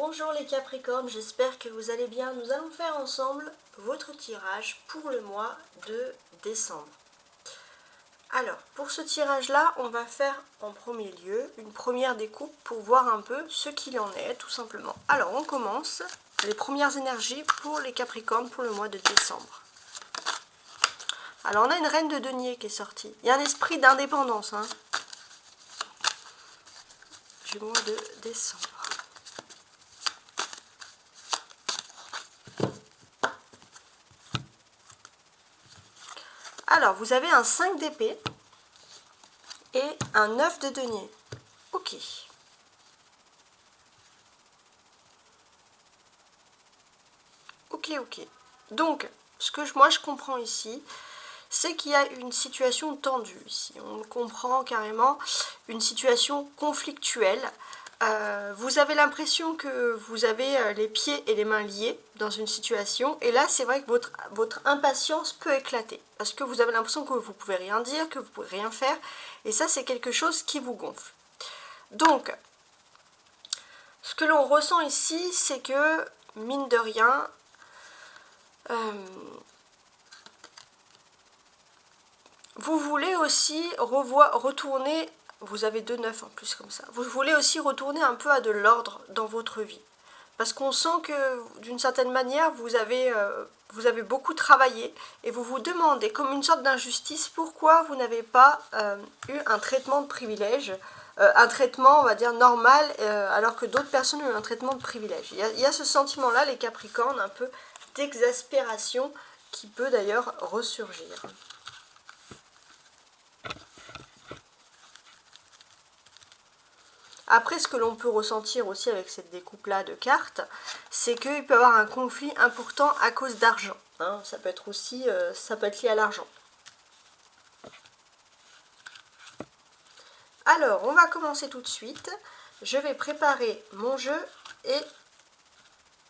Bonjour les Capricornes, j'espère que vous allez bien. Nous allons faire ensemble votre tirage pour le mois de décembre. Alors, pour ce tirage-là, on va faire en premier lieu une première découpe pour voir un peu ce qu'il en est, tout simplement. Alors, on commence les premières énergies pour les Capricornes pour le mois de décembre. Alors, on a une reine de denier qui est sortie. Il y a un esprit d'indépendance, du mois de décembre. Alors, vous avez un 5 d'épée et un 9 de denier. Ok. Ok. Donc, ce que moi je comprends ici, c'est qu'il y a une situation tendue ici. On comprend carrément une situation conflictuelle. Vous avez l'impression que vous avez les pieds et les mains liés dans une situation. Et là, c'est vrai que votre impatience peut éclater. Parce que vous avez l'impression que vous ne pouvez rien dire, que vous ne pouvez rien faire. Et ça, c'est quelque chose qui vous gonfle. Donc, ce que l'on ressent ici, c'est que, mine de rien, vous voulez aussi retourner, vous avez 2 9 en plus comme ça, vous voulez aussi retourner un peu à de l'ordre dans votre vie. Parce qu'on sent que d'une certaine manière, vous avez beaucoup travaillé et vous vous demandez, comme une sorte d'injustice, pourquoi vous n'avez pas eu un traitement de privilège, un traitement, on va dire, normal, alors que d'autres personnes ont eu un traitement de privilège. Il y a ce sentiment-là, les Capricornes, un peu d'exaspération qui peut d'ailleurs ressurgir. Après, ce que l'on peut ressentir aussi avec cette découpe-là de cartes, c'est qu'il peut y avoir un conflit important à cause d'argent. Ça peut être aussi, ça peut être lié à l'argent. Alors, on va commencer tout de suite. Je vais préparer mon jeu et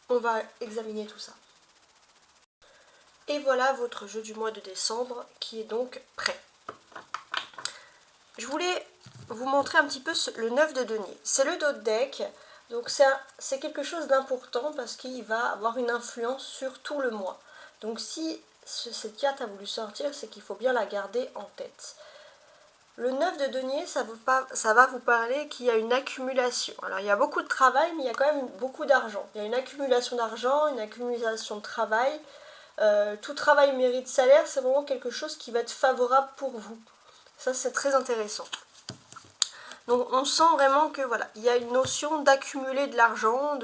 on va examiner tout ça. Et voilà votre jeu du mois de décembre qui est donc prêt. Je voulais vous montrer un petit peu le 9 de denier. C'est le dos de deck, donc c'est quelque chose d'important parce qu'il va avoir une influence sur tout le mois. Donc si cette carte a voulu sortir, c'est qu'il faut bien la garder en tête. Le 9 de denier, ça va vous parler qu'il y a une accumulation. Alors il y a beaucoup de travail, mais il y a quand même beaucoup d'argent. Il y a une accumulation d'argent, une accumulation de travail. Tout travail mérite salaire, c'est vraiment quelque chose qui va être favorable pour vous. Ça, c'est très intéressant. Donc, on sent vraiment que voilà, il y a une notion d'accumuler de l'argent,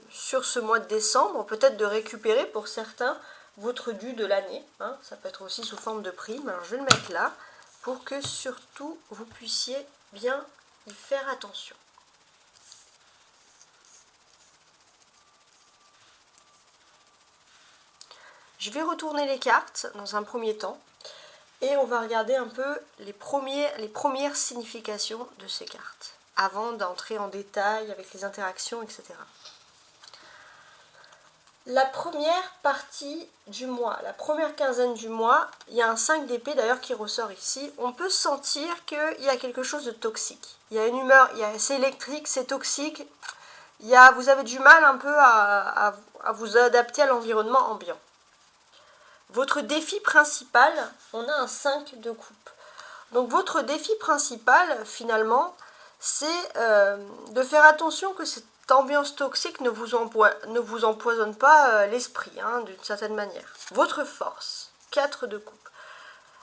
sur ce mois de décembre, peut-être de récupérer pour certains votre dû de l'année. Ça peut être aussi sous forme de prime. Alors, je vais le mettre là pour que surtout vous puissiez bien y faire attention. Je vais retourner les cartes dans un premier temps. Et on va regarder un peu les premières significations de ces cartes, avant d'entrer en détail avec les interactions, etc. La première partie du mois, la première quinzaine du mois, il y a un 5 d'épée d'ailleurs qui ressort ici. On peut sentir qu'il y a quelque chose de toxique. Il y a une humeur, c'est électrique, c'est toxique. Vous avez du mal un peu à vous adapter à l'environnement ambiant. Votre défi principal, on a un 5 de coupe. Donc votre défi principal, finalement, c'est de faire attention que cette ambiance toxique ne vous empoisonne pas l'esprit, d'une certaine manière. Votre force, 4 de coupe.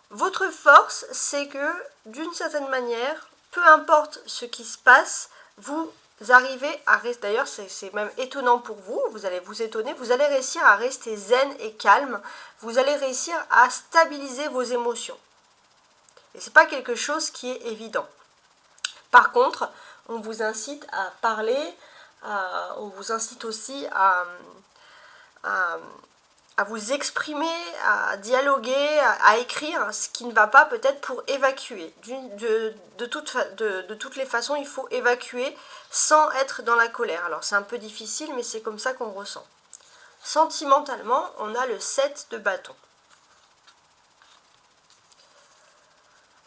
Votre force, c'est que, d'une certaine manière, peu importe ce qui se passe, vous arrivez à rester, d'ailleurs c'est même étonnant pour vous, vous allez vous étonner, vous allez réussir à rester zen et calme, vous allez réussir à stabiliser vos émotions. Et c'est pas quelque chose qui est évident. Par contre, on vous incite à parler, on vous incite aussi à vous exprimer, à dialoguer, à écrire, ce qui ne va pas peut-être pour évacuer. De toutes les façons, il faut évacuer sans être dans la colère. Alors c'est un peu difficile, mais c'est comme ça qu'on ressent. Sentimentalement, on a le 7 de bâton.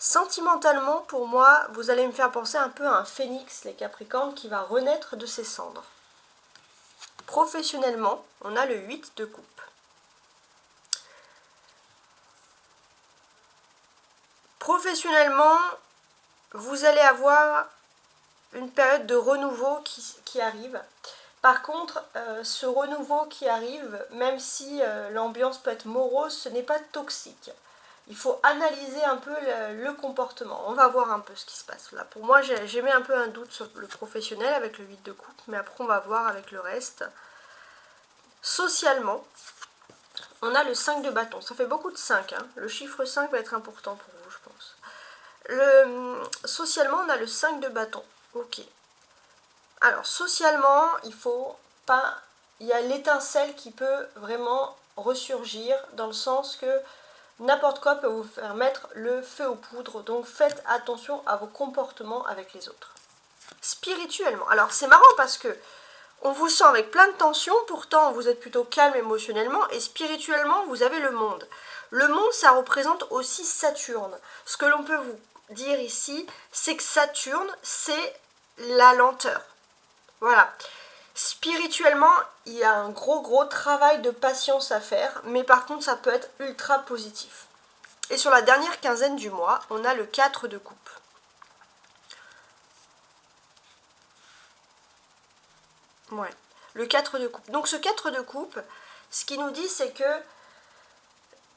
Sentimentalement, pour moi, vous allez me faire penser un peu à un phénix, les Capricornes, qui va renaître de ses cendres. Professionnellement, on a le 8 de coupe. Professionnellement, vous allez avoir une période de renouveau qui arrive. Par contre, ce renouveau qui arrive, même si l'ambiance peut être morose, ce n'est pas toxique. Il faut analyser un peu le comportement. On va voir un peu ce qui se passe là. Pour moi, j'ai mis un peu un doute sur le professionnel avec le 8 de coupe, mais après on va voir avec le reste. Socialement, on a le 5 de bâton. Ça fait beaucoup de 5. Hein. Le chiffre 5 va être important pour vous, je pense. Socialement, on a le 5 de bâton. Ok. Alors, socialement, il y a l'étincelle qui peut vraiment ressurgir, dans le sens que n'importe quoi peut vous faire mettre le feu aux poudres. Donc, faites attention à vos comportements avec les autres. Spirituellement. Alors, c'est marrant parce que on vous sent avec plein de tensions, pourtant vous êtes plutôt calme émotionnellement, et spirituellement, vous avez le monde. Le monde, ça représente aussi Saturne. Ce que l'on peut vous dire ici, c'est que Saturne, c'est la lenteur. Voilà. Spirituellement, il y a un gros travail de patience à faire, mais par contre, ça peut être ultra positif. Et sur la dernière quinzaine du mois, on a le 4 de coupe. Ouais, le 4 de coupe. Donc ce 4 de coupe, ce qu'il nous dit, c'est que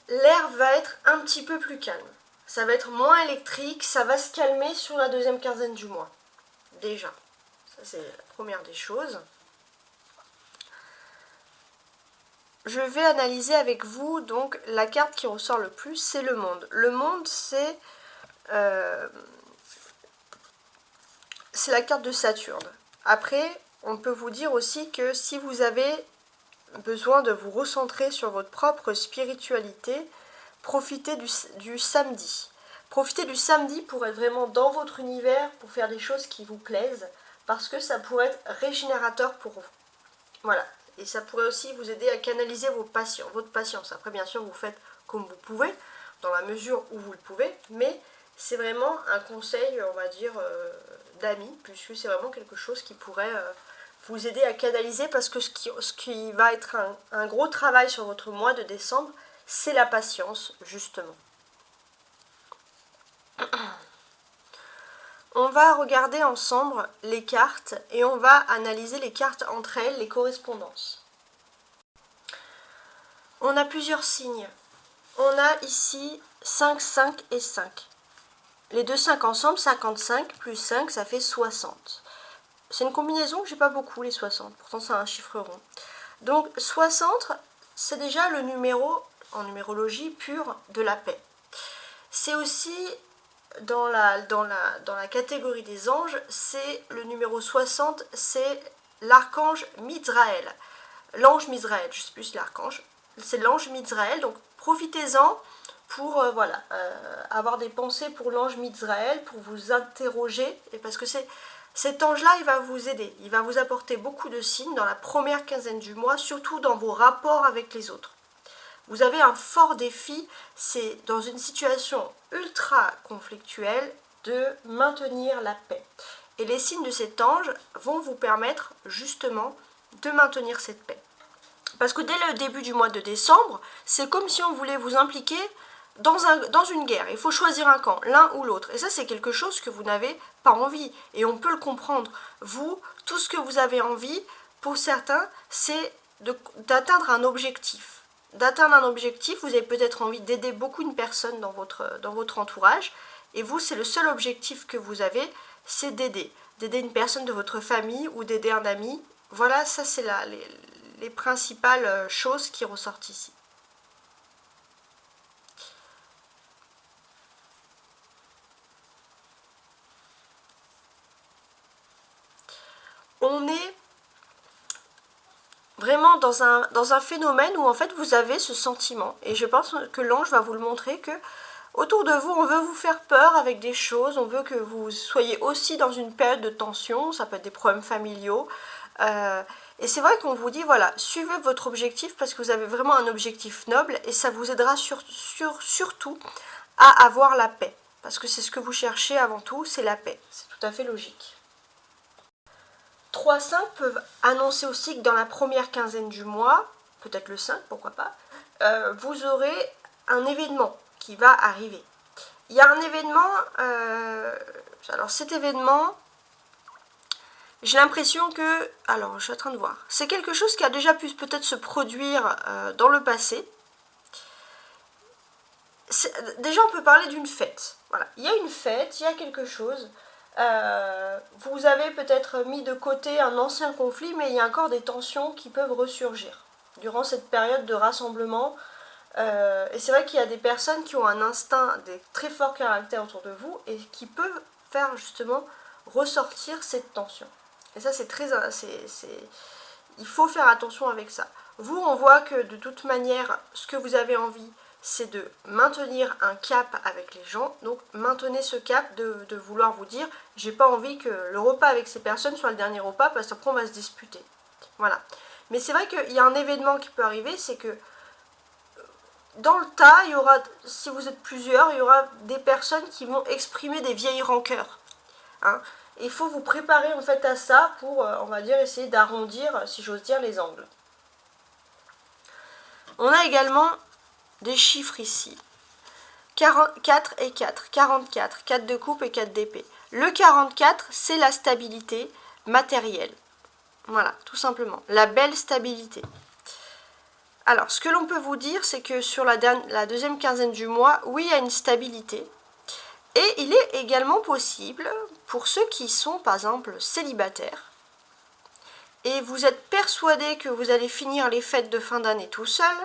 l'air va être un petit peu plus calme. Ça va être moins électrique, ça va se calmer sur la deuxième quinzaine du mois. Déjà, ça c'est la première des choses. Je vais analyser avec vous, donc la carte qui ressort le plus, c'est le monde. Le monde, c'est la carte de Saturne. Après, on peut vous dire aussi que si vous avez besoin de vous recentrer sur votre propre spiritualité, profitez du samedi. Profitez du samedi pour être vraiment dans votre univers, pour faire des choses qui vous plaisent, parce que ça pourrait être régénérateur pour vous. Voilà. Et ça pourrait aussi vous aider à canaliser votre patience. Après, bien sûr, vous faites comme vous pouvez, dans la mesure où vous le pouvez, mais c'est vraiment un conseil, on va dire, d'amis, puisque c'est vraiment quelque chose qui pourrait vous aider à canaliser, parce que ce qui va être un gros travail sur votre mois de décembre, c'est la patience, justement. On va regarder ensemble les cartes et on va analyser les cartes entre elles, les correspondances. On a plusieurs signes. On a ici 5, 5 et 5. Les deux 5 ensemble, 55 plus 5, ça fait 60. C'est une combinaison que j'ai pas beaucoup, les 60. Pourtant, c'est un chiffre rond. Donc, 60, c'est déjà le numéro, en numérologie pure, de la paix. C'est aussi, dans la catégorie des anges, c'est le numéro 60, c'est l'archange Mizraël. L'ange Mizraël, je sais plus si l'archange. C'est l'ange Mizraël, donc profitez-en pour avoir des pensées pour l'ange Mizraël, pour vous interroger, et parce que cet ange-là, il va vous aider, il va vous apporter beaucoup de signes dans la première quinzaine du mois, surtout dans vos rapports avec les autres. Vous avez un fort défi, c'est dans une situation ultra conflictuelle de maintenir la paix. Et les signes de cet ange vont vous permettre justement de maintenir cette paix. Parce que dès le début du mois de décembre, c'est comme si on voulait vous impliquer dans une guerre. Il faut choisir un camp, l'un ou l'autre. Et ça, c'est quelque chose que vous n'avez pas envie. Et on peut le comprendre. Vous, tout ce que vous avez envie, pour certains, c'est d'atteindre un objectif. D'atteindre un objectif, vous avez peut-être envie d'aider beaucoup une personne dans votre entourage. Et vous, c'est le seul objectif que vous avez, c'est d'aider. D'aider une personne de votre famille ou d'aider un ami. Voilà, ça c'est les principales choses qui ressortent ici. On est vraiment dans un phénomène où en fait vous avez ce sentiment, et je pense que l'ange va vous le montrer, que autour de vous on veut vous faire peur avec des choses, on veut que vous soyez aussi dans une période de tension, ça peut être des problèmes familiaux, et c'est vrai qu'on vous dit voilà, suivez votre objectif parce que vous avez vraiment un objectif noble, et ça vous aidera surtout à avoir la paix, parce que c'est ce que vous cherchez avant tout, c'est la paix, c'est tout à fait logique. 3-5 peuvent annoncer aussi que dans la première quinzaine du mois, peut-être le 5, pourquoi pas, vous aurez un événement qui va arriver. Il y a un événement, alors cet événement, j'ai l'impression que, alors je suis en train de voir, c'est quelque chose qui a déjà pu peut-être se produire dans le passé. Déjà on peut parler d'une fête, voilà, il y a une fête, il y a quelque chose, vous avez peut-être mis de côté un ancien conflit, mais il y a encore des tensions qui peuvent ressurgir durant cette période de rassemblement. Et c'est vrai qu'il y a des personnes qui ont un instinct, des très forts caractères autour de vous et qui peuvent faire justement ressortir cette tension. Et ça c'est très... il faut faire attention avec ça. Vous, on voit que de toute manière, ce que vous avez envie, c'est de maintenir un cap avec les gens. Donc maintenez ce cap de vouloir vous dire, j'ai pas envie que le repas avec ces personnes soit le dernier repas parce qu'après on va se disputer. Voilà. Mais c'est vrai qu'il y a un événement qui peut arriver, c'est que dans le tas, il y aura, si vous êtes plusieurs, il y aura des personnes qui vont exprimer des vieilles rancœurs. Hein. Il faut vous préparer en fait à ça pour, on va dire, essayer d'arrondir, si j'ose dire, les angles. On a également des chiffres ici. 4 et 4, 44, 4 de coupe et 4 d'épée. Le 44, c'est la stabilité matérielle. Voilà, tout simplement. La belle stabilité. Alors, ce que l'on peut vous dire, c'est que sur la deuxième quinzaine du mois, oui, il y a une stabilité. Et il est également possible, pour ceux qui sont, par exemple, célibataires, et vous êtes persuadé que vous allez finir les fêtes de fin d'année tout seul,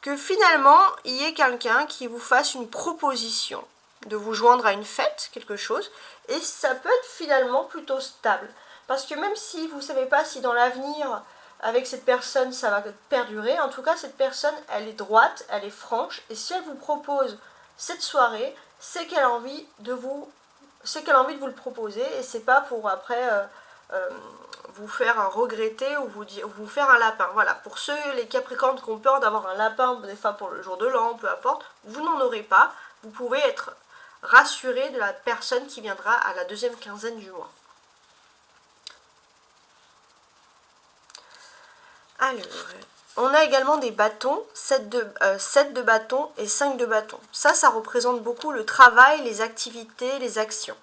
que finalement, il y ait quelqu'un qui vous fasse une proposition de vous joindre à une fête, quelque chose, et ça peut être finalement plutôt stable. Parce que même si vous ne savez pas si dans l'avenir, avec cette personne, ça va perdurer, en tout cas, cette personne, elle est droite, elle est franche, et si elle vous propose cette soirée, c'est qu'elle a envie de vous, le proposer, et c'est pas pour après vous faire regretter ou vous faire un lapin. Voilà, pour ceux, les Capricornes qui ont peur d'avoir un lapin, des fois pour le jour de l'an, peu importe, vous n'en aurez pas. Vous pouvez être rassuré de la personne qui viendra à la deuxième quinzaine du mois. Alors, on a également des bâtons, 7 de bâtons et 5 de bâtons. Ça représente beaucoup le travail, les activités, les actions.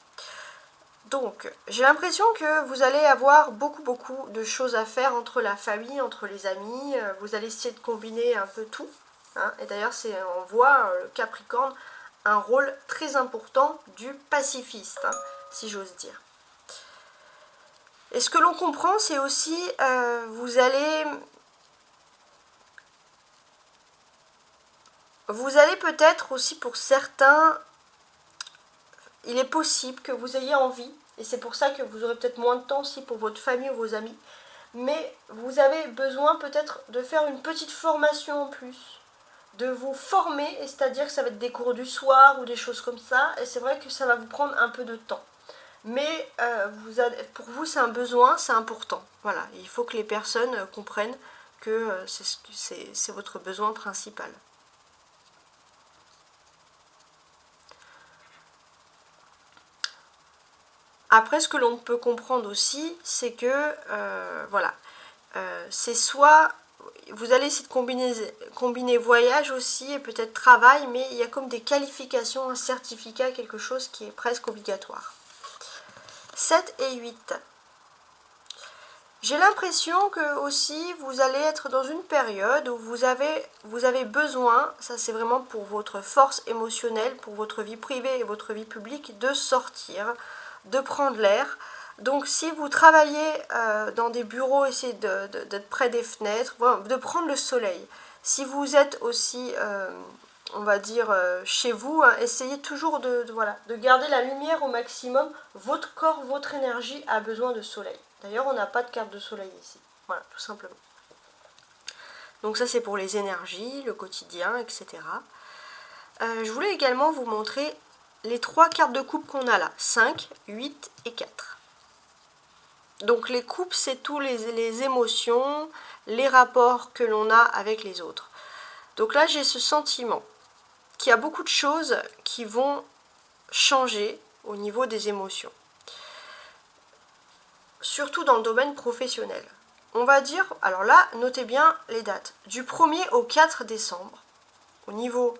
Donc, j'ai l'impression que vous allez avoir beaucoup de choses à faire entre la famille, entre les amis. Vous allez essayer de combiner un peu tout. Hein. Et d'ailleurs, on voit le Capricorne un rôle très important du pacifiste, hein, si j'ose dire. Et ce que l'on comprend, c'est aussi, vous allez peut-être aussi pour certains, il est possible que vous ayez envie, et c'est pour ça que vous aurez peut-être moins de temps aussi pour votre famille ou vos amis, mais vous avez besoin peut-être de faire une petite formation en plus, de vous former, c'est-à-dire que ça va être des cours du soir ou des choses comme ça, et c'est vrai que ça va vous prendre un peu de temps. Mais pour vous, c'est un besoin, c'est important. Voilà, il faut que les personnes comprennent que c'est votre besoin principal. Après, ce que l'on peut comprendre aussi, c'est que, voilà, c'est soit, vous allez essayer de combiner voyage aussi et peut-être travail, mais il y a comme des qualifications, un certificat, quelque chose qui est presque obligatoire. 7 et 8. J'ai l'impression que aussi vous allez être dans une période où vous avez besoin, ça c'est vraiment pour votre force émotionnelle, pour votre vie privée et votre vie publique, de sortir, de prendre l'air. Donc si vous travaillez dans des bureaux, essayez d'être près des fenêtres, de prendre le soleil. Si vous êtes aussi, on va dire, chez vous, hein, essayez toujours de garder la lumière au maximum. Votre corps, votre énergie a besoin de soleil. D'ailleurs, on n'a pas de carte de soleil ici. Voilà, tout simplement. Donc ça, c'est pour les énergies, le quotidien, etc. Je voulais également vous montrer les 3 cartes de coupe qu'on a là. 5, 8 et 4. Donc les coupes, c'est tous les émotions, les rapports que l'on a avec les autres. Donc là, j'ai ce sentiment qu'il y a beaucoup de choses qui vont changer au niveau des émotions. surtout dans le domaine professionnel. On va dire, alors là, notez bien les dates, du 1er au 4 décembre, au niveau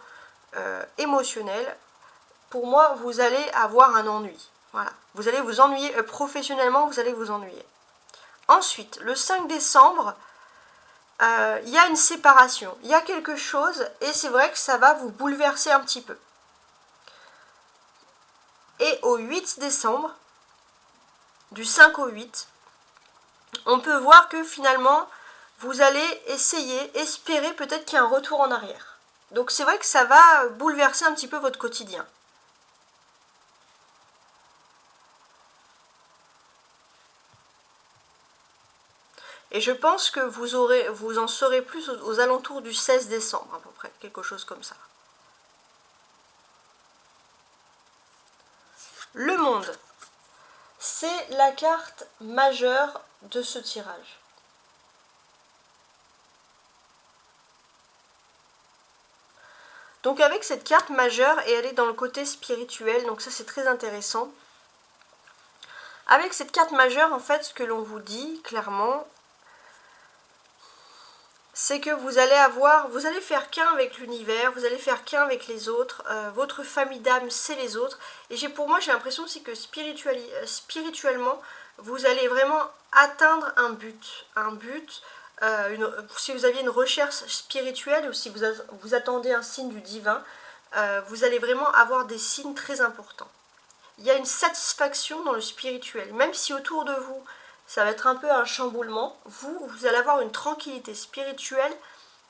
émotionnel, pour moi, vous allez avoir un ennui. Voilà, vous allez vous ennuyer, professionnellement, vous allez vous ennuyer. Ensuite, le 5 décembre, il y a une séparation, il y a quelque chose, et c'est vrai que ça va vous bouleverser un petit peu. Et au 8 décembre, du 5 au 8, on peut voir que finalement, vous allez essayer, espérer peut-être qu'il y a un retour en arrière. Donc c'est vrai que ça va bouleverser un petit peu votre quotidien. Et je pense que vous en saurez plus aux alentours du 16 décembre à peu près, quelque chose comme ça. Le monde, c'est la carte majeure de ce tirage. Donc avec cette carte majeure, et elle est dans le côté spirituel, donc ça c'est très intéressant. Avec cette carte majeure, en fait, ce que l'on vous dit clairement, c'est que vous allez faire qu'un avec l'univers, vous allez faire qu'un avec les autres, votre famille d'âme c'est les autres, et pour moi j'ai l'impression aussi que spirituellement, vous allez vraiment atteindre un but, si vous aviez une recherche spirituelle ou si vous attendez un signe du divin, vous allez vraiment avoir des signes très importants. Il y a une satisfaction dans le spirituel, même si autour de vous, ça va être un peu un chamboulement, vous allez avoir une tranquillité spirituelle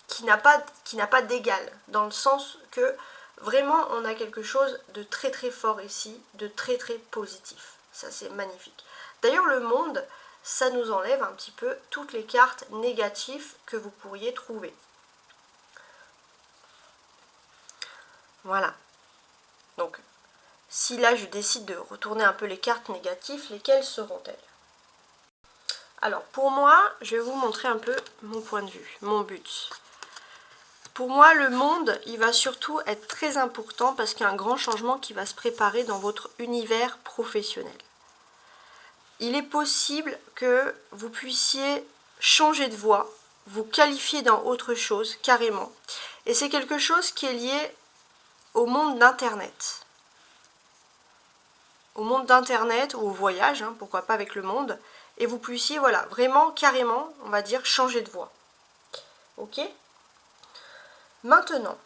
qui n'a pas d'égal, dans le sens que vraiment on a quelque chose de très très fort ici, de très très positif. Ça c'est magnifique. D'ailleurs le monde, ça nous enlève un petit peu toutes les cartes négatives que vous pourriez trouver. Voilà. Donc, si là je décide de retourner un peu les cartes négatives, lesquelles seront-elles? Alors pour moi, je vais vous montrer un peu mon point de vue, mon but. Pour moi, le monde, il va surtout être très important parce qu'il y a un grand changement qui va se préparer dans votre univers professionnel. Il est possible que vous puissiez changer de voie, vous qualifier dans autre chose, carrément. Et c'est quelque chose qui est lié au monde d'Internet. Au monde d'Internet ou au voyage, hein, pourquoi pas avec le monde. Et vous puissiez, voilà, vraiment, carrément, on va dire, changer de voie. Ok? Maintenant,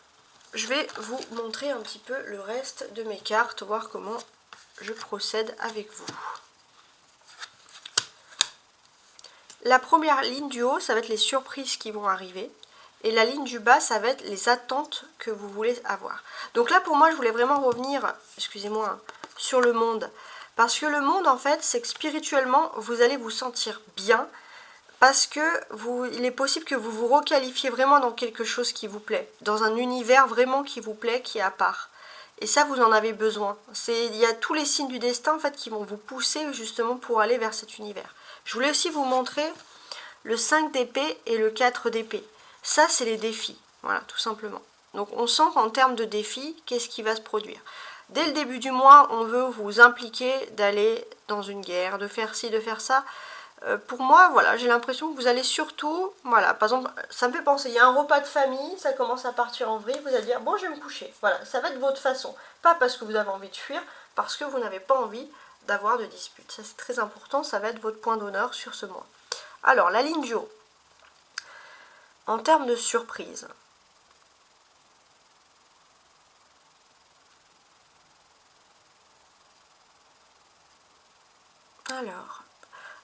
je vais vous montrer un petit peu le reste de mes cartes, voir comment je procède avec vous. La première ligne du haut, ça va être les surprises qui vont arriver. Et la ligne du bas, ça va être les attentes que vous voulez avoir. Donc là, pour moi, je voulais vraiment revenir, excusez-moi, sur le monde. Parce que le monde, en fait, c'est que spirituellement, vous allez vous sentir bien. Parce que il est possible que vous vous requalifiez vraiment dans quelque chose qui vous plaît. Dans un univers vraiment qui vous plaît, qui est à part. Et ça, vous en avez besoin. Il y a tous les signes du destin, en fait, qui vont vous pousser justement pour aller vers cet univers. Je voulais aussi vous montrer le 5 d'épée et le 4 d'épée. Ça, c'est les défis. Voilà, tout simplement. Donc, on sent qu'en termes de défis, qu'est-ce qui va se produire? Dès le début du mois, on veut vous impliquer d'aller dans une guerre, de faire ci, de faire ça. Pour moi, voilà, j'ai l'impression que vous allez surtout, voilà, par exemple, ça me fait penser, il y a un repas de famille, ça commence à partir en vrille, vous allez dire, bon, je vais me coucher. Voilà, ça va être votre façon. Pas parce que vous avez envie de fuir, parce que vous n'avez pas envie d'avoir de dispute. Ça, c'est très important, ça va être votre point d'honneur sur ce mois. Alors, la ligne du haut. En termes de surprise. Alors,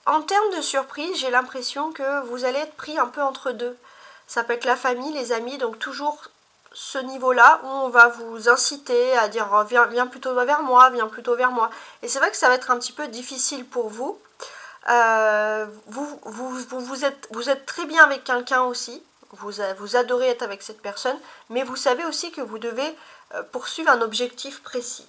en termes de surprise, j'ai l'impression que vous allez être pris un peu entre deux. Ça peut être la famille, les amis, donc toujours ce niveau-là où on va vous inciter à dire oh, viens plutôt vers moi, viens plutôt vers moi. Et c'est vrai que ça va être un petit peu difficile pour vous. Vous êtes très bien avec quelqu'un aussi. Vous adorez être avec cette personne, mais vous savez aussi que vous devez poursuivre un objectif précis.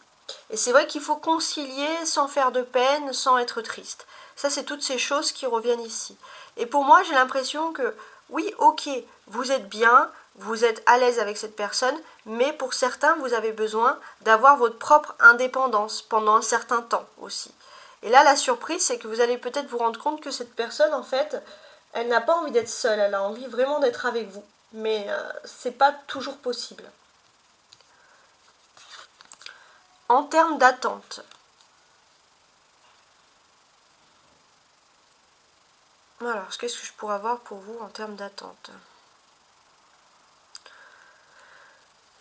Et c'est vrai qu'il faut concilier sans faire de peine, sans être triste. Ça, c'est toutes ces choses qui reviennent ici. Et pour moi, j'ai l'impression que, oui, ok, vous êtes bien, vous êtes à l'aise avec cette personne, mais pour certains, vous avez besoin d'avoir votre propre indépendance pendant un certain temps aussi. Et là, la surprise, c'est que vous allez peut-être vous rendre compte que cette personne, en fait, elle n'a pas envie d'être seule, elle a envie vraiment d'être avec vous. Mais c'est pas toujours possible. En termes d'attente, alors, qu'est-ce que je pourrais avoir pour vous en termes d'attente?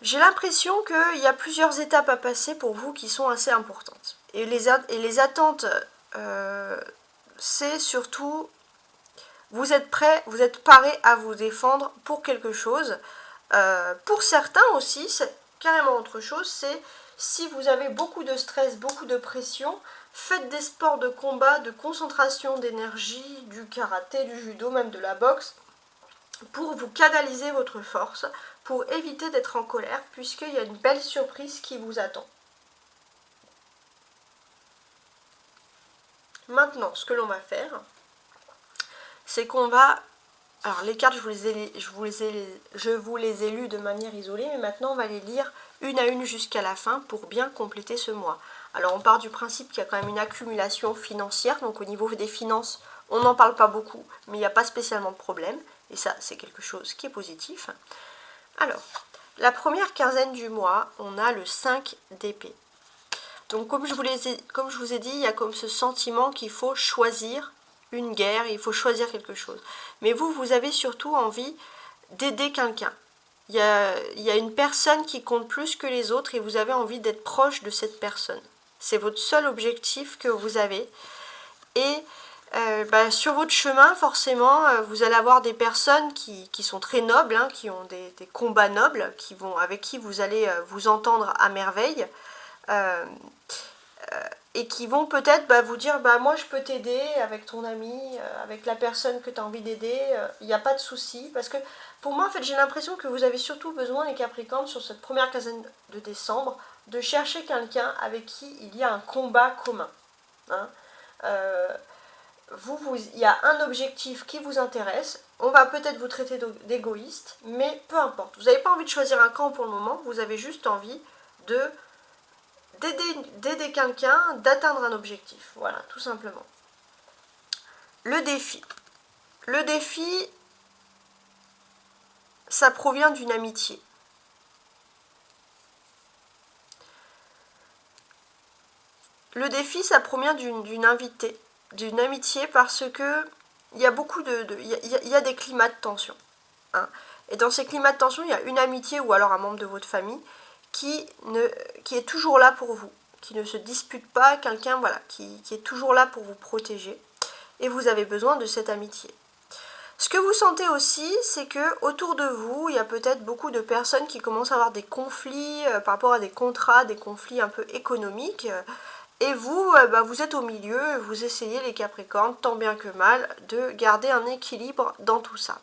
J'ai l'impression qu'il y a plusieurs étapes à passer pour vous qui sont assez importantes. Et les attentes, c'est surtout, vous êtes prêt, vous êtes paré à vous défendre pour quelque chose. Pour certains aussi, c'est carrément autre chose, c'est si vous avez beaucoup de stress, beaucoup de pression, faites des sports de combat, de concentration d'énergie, du karaté, du judo, même de la boxe, pour vous canaliser votre force, pour éviter d'être en colère, puisqu'il y a une belle surprise qui vous attend. Maintenant, ce que l'on va faire, c'est qu'on va... Alors les cartes, je vous les ai lues de manière isolée, mais maintenant on va les lire une à une jusqu'à la fin pour bien compléter ce mois. Alors on part du principe qu'il y a quand même une accumulation financière, donc au niveau des finances, on n'en parle pas beaucoup, mais il n'y a pas spécialement de problème, et ça c'est quelque chose qui est positif. Alors, la première quinzaine du mois, on a le 5 d'épée. Donc comme je vous ai dit, il y a comme ce sentiment qu'il faut choisir une guerre, il faut choisir quelque chose. Mais vous avez surtout envie d'aider quelqu'un. Il y a une personne qui compte plus que les autres et vous avez envie d'être proche de cette personne. C'est votre seul objectif que vous avez. Et sur votre chemin, forcément, vous allez avoir des personnes qui sont très nobles, hein, qui ont des combats nobles, avec qui vous allez vous entendre à merveille. Et qui vont peut-être vous dire moi je peux t'aider avec ton ami, avec la personne que tu as envie d'aider, il n'y a pas de souci. Parce que pour moi en fait j'ai l'impression que vous avez surtout besoin les Capricornes sur cette première quinzaine de décembre de chercher quelqu'un avec qui il y a un combat commun. Hein. Il y a un objectif qui vous intéresse, on va peut-être vous traiter d'égoïste, mais peu importe. Vous n'avez pas envie de choisir un camp pour le moment, vous avez juste envie d'aider quelqu'un, d'atteindre un objectif. Voilà, tout simplement. Le défi. Le défi, ça provient d'une amitié. Le défi, ça provient d'une amitié parce que il y a beaucoup il y a des climats de tension. Hein. Et dans ces climats de tension, il y a une amitié ou alors un membre de votre famille qui est toujours là pour vous, qui ne se dispute pas, quelqu'un qui est toujours là pour vous protéger. Et vous avez besoin de cette amitié. Ce que vous sentez aussi, c'est que autour de vous, il y a peut-être beaucoup de personnes qui commencent à avoir des conflits par rapport à des contrats, des conflits un peu économiques. Et vous, vous êtes au milieu, vous essayez les Capricornes, tant bien que mal, de garder un équilibre dans tout ça.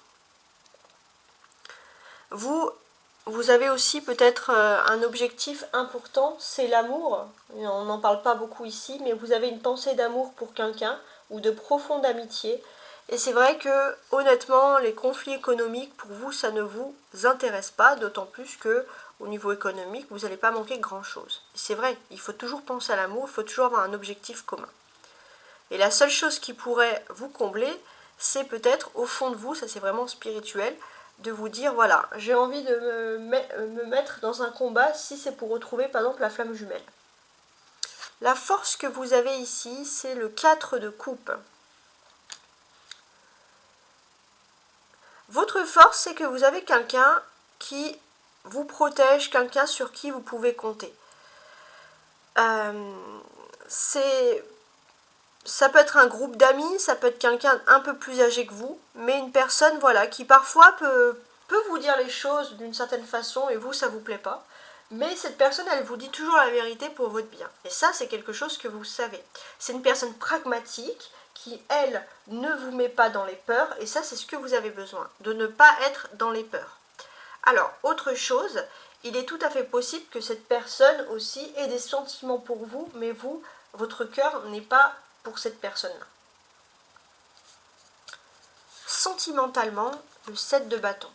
Vous avez aussi peut-être un objectif important, c'est l'amour. On n'en parle pas beaucoup ici, mais vous avez une pensée d'amour pour quelqu'un ou de profonde amitié. Et c'est vrai que, honnêtement, les conflits économiques, pour vous, ça ne vous intéresse pas, d'autant plus que, au niveau économique, vous n'allez pas manquer grand-chose. C'est vrai, il faut toujours penser à l'amour, il faut toujours avoir un objectif commun. Et la seule chose qui pourrait vous combler, c'est peut-être, au fond de vous, ça c'est vraiment spirituel, de vous dire, voilà, j'ai envie de me mettre dans un combat si c'est pour retrouver, par exemple, la flamme jumelle. La force que vous avez ici, c'est le 4 de coupe. Votre force, c'est que vous avez quelqu'un qui vous protège, quelqu'un sur qui vous pouvez compter. Ça peut être un groupe d'amis, ça peut être quelqu'un un peu plus âgé que vous, mais une personne qui parfois peut vous dire les choses d'une certaine façon et vous, ça vous plaît pas. Mais cette personne, elle vous dit toujours la vérité pour votre bien. Et ça, c'est quelque chose que vous savez. C'est une personne pragmatique qui, elle, ne vous met pas dans les peurs. Et ça, c'est ce que vous avez besoin, de ne pas être dans les peurs. Alors, autre chose, il est tout à fait possible que cette personne aussi ait des sentiments pour vous, mais vous, votre cœur n'est pas pour cette personne-là. Sentimentalement, le 7 de bâton.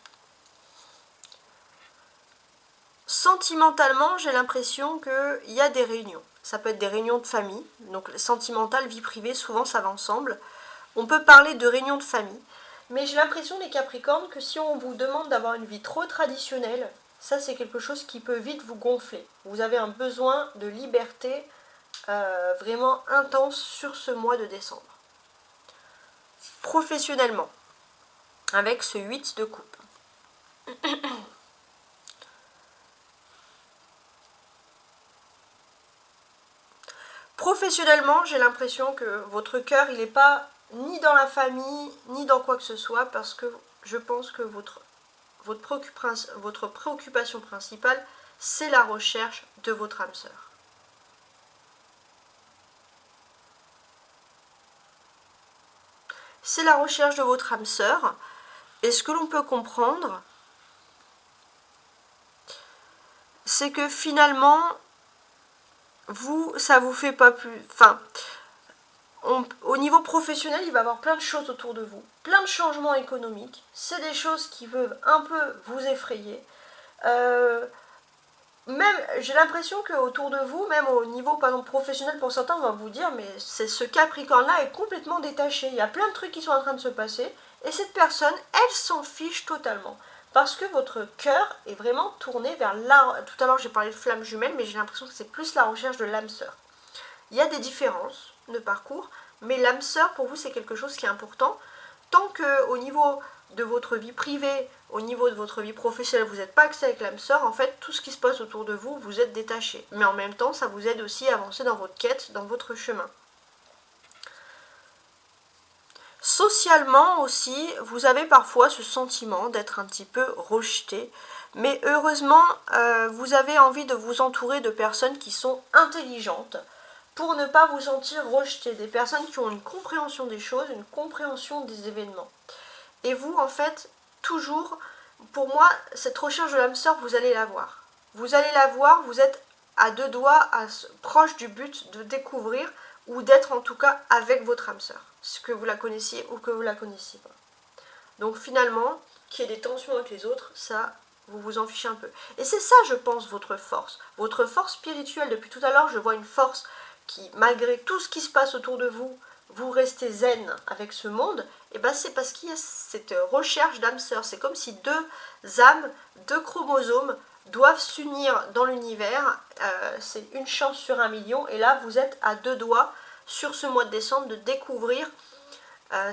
Sentimentalement, j'ai l'impression qu'il y a des réunions. ça peut être des réunions de famille, donc sentimentale, vie privée, souvent ça va ensemble. On peut parler de réunions de famille, mais j'ai l'impression les Capricornes que si on vous demande d'avoir une vie trop traditionnelle, ça c'est quelque chose qui peut vite vous gonfler. Vous avez un besoin de liberté vraiment intense sur ce mois de décembre. Professionnellement, avec ce 8 de coupe. Professionnellement, j'ai l'impression que votre cœur, il n'est pas ni dans la famille, ni dans quoi que ce soit, parce que je pense que votre préoccupation principale, c'est la recherche de votre âme sœur. C'est la recherche de votre âme sœur. Et ce que l'on peut comprendre, c'est que finalement, ça vous fait pas plus... Enfin, au niveau professionnel, il va y avoir plein de choses autour de vous, plein de changements économiques. C'est des choses qui peuvent un peu vous effrayer. Même, j'ai l'impression qu'autour de vous, même au niveau par exemple, professionnel, pour certains, on va vous dire, mais ce Capricorne-là est complètement détaché. Il y a plein de trucs qui sont en train de se passer. Et cette personne, elle s'en fiche totalement. Parce que votre cœur est vraiment tourné vers l'art. Tout à l'heure, j'ai parlé de flamme jumelle, mais j'ai l'impression que c'est plus la recherche de l'âme sœur. Il y a des différences de parcours, mais l'âme sœur, pour vous, c'est quelque chose qui est important. Tant qu'au niveau de votre vie privée, au niveau de votre vie professionnelle, vous n'êtes pas axé avec l'âme sœur, en fait, tout ce qui se passe autour de vous, vous êtes détaché. Mais en même temps, ça vous aide aussi à avancer dans votre quête, dans votre chemin. Socialement aussi, vous avez parfois ce sentiment d'être un petit peu rejeté, mais heureusement, vous avez envie de vous entourer de personnes qui sont intelligentes pour ne pas vous sentir rejeté, des personnes qui ont une compréhension des choses, une compréhension des événements. Et vous, en fait, toujours, pour moi, cette recherche de l'âme sœur, vous allez la voir. Vous allez la voir, vous êtes à deux doigts, proche du but de découvrir ou d'être en tout cas avec votre âme sœur, ce que vous la connaissiez ou que vous la connaissiez pas. Donc finalement, qu'il y ait des tensions avec les autres, ça, vous vous en fichez un peu. Et c'est ça, je pense, votre force spirituelle. Depuis tout à l'heure, je vois une force qui, malgré tout ce qui se passe autour de vous, vous restez zen avec ce monde, et ben c'est parce qu'il y a cette recherche d'âme sœur. C'est comme si deux âmes, deux chromosomes doivent s'unir dans l'univers. C'est une chance sur 1 million, et là vous êtes à deux doigts sur ce mois de décembre de découvrir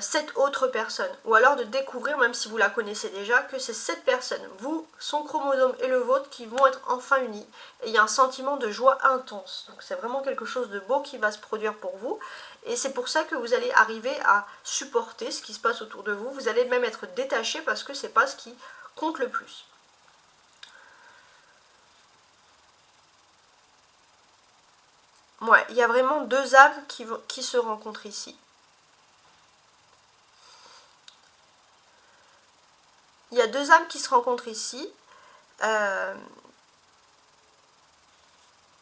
cette autre personne, ou alors de découvrir, même si vous la connaissez déjà, que c'est cette personne, vous, son chromosome et le vôtre, qui vont être enfin unis, et il y a un sentiment de joie intense. Donc c'est vraiment quelque chose de beau qui va se produire pour vous, et c'est pour ça que vous allez arriver à supporter ce qui se passe autour de vous. Vous allez même être détaché parce que c'est pas ce qui compte le plus. Ouais, il y a vraiment deux âmes qui se rencontrent ici. Il y a deux âmes qui se rencontrent ici.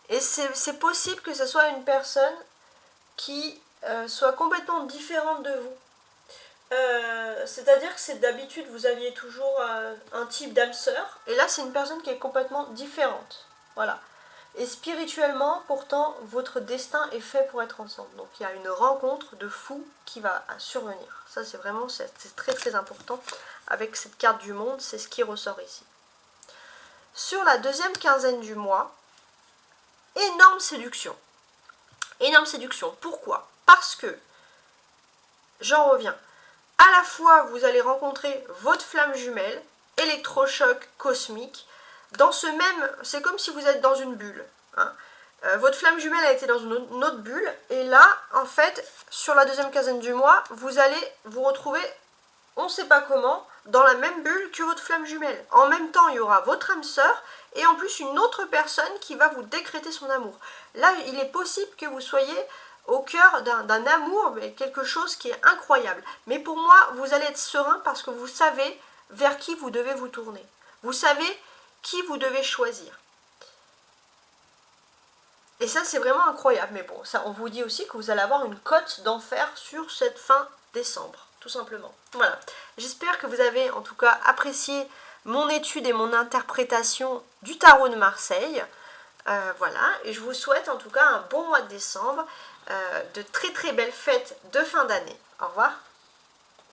Et c'est possible que ce soit une personne qui soit complètement différente de vous. C'est-à-dire que d'habitude, vous aviez toujours un type d'âme sœur. Et là, c'est une personne qui est complètement différente. Voilà. Et spirituellement, pourtant, votre destin est fait pour être ensemble. Donc il y a une rencontre de fou qui va survenir. Ça, c'est vraiment c'est très très important. Avec cette carte du monde, c'est ce qui ressort ici. Sur la deuxième quinzaine du mois, énorme séduction. Énorme séduction. Pourquoi? Parce que, j'en reviens, à la fois vous allez rencontrer votre flamme jumelle, électrochoc cosmique, dans ce même, c'est comme si vous êtes dans une bulle. Hein. Votre flamme jumelle a été dans une autre bulle, et là, en fait, sur la deuxième quinzaine du mois, vous allez vous retrouver, on ne sait pas comment, dans la même bulle que votre flamme jumelle. En même temps, il y aura votre âme sœur, et en plus une autre personne qui va vous décréter son amour. Là, il est possible que vous soyez au cœur d'un amour, mais quelque chose qui est incroyable. Mais pour moi, vous allez être serein parce que vous savez vers qui vous devez vous tourner. Vous savez qui vous devez choisir. Et ça, c'est vraiment incroyable. Mais bon, ça, on vous dit aussi que vous allez avoir une cote d'enfer sur cette fin décembre, tout simplement. Voilà. J'espère que vous avez en tout cas apprécié mon étude et mon interprétation du tarot de Marseille. Voilà, et je vous souhaite en tout cas un bon mois de décembre, de très très belles fêtes de fin d'année. Au revoir.